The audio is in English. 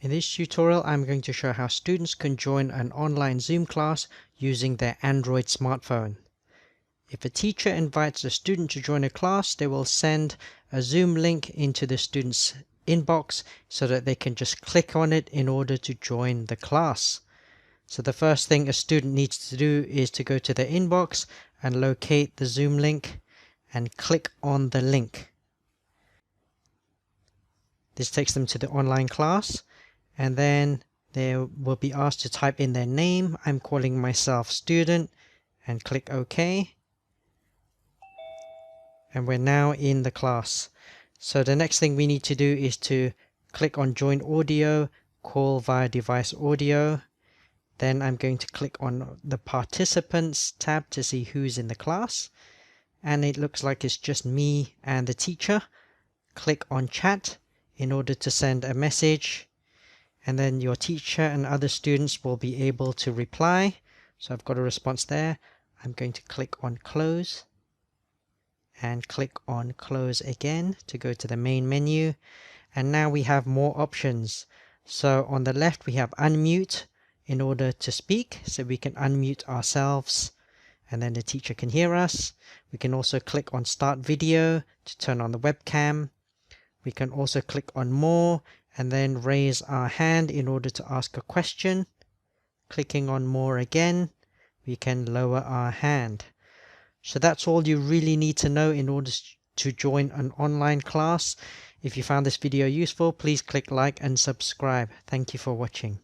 In this tutorial, I'm going to show how students can join an online Zoom class using their Android smartphone. If a teacher invites a student to join a class, they will send a Zoom link into the student's inbox so that they can just click on it in order to join the class. So the first thing a student needs to do is to go to their inbox and locate the Zoom link and click on the link. This takes them to the online class, and then they will be asked to type in their name. I'm calling myself student, and click OK. And we're now in the class. So the next thing we need to do is to click on join audio, call via device audio. Then I'm going to click on the participants tab to see who's in the class. And it looks like it's just me and the teacher. Click on chat in order to send a message. And then your teacher and other students will be able to reply. So I've got a response there. I'm going to click on close and click on close again to go to the main menu. And now we have more options. So on the left we have unmute in order to speak, so we can unmute ourselves and then the teacher can hear us. We can also click on start video to turn on the webcam. We can also click on more and then raise our hand in order to ask a question. Clicking on more again, we can lower our hand. So that's all you really need to know in order to join an online class. If you found this video useful, please click like and subscribe. Thank you for watching.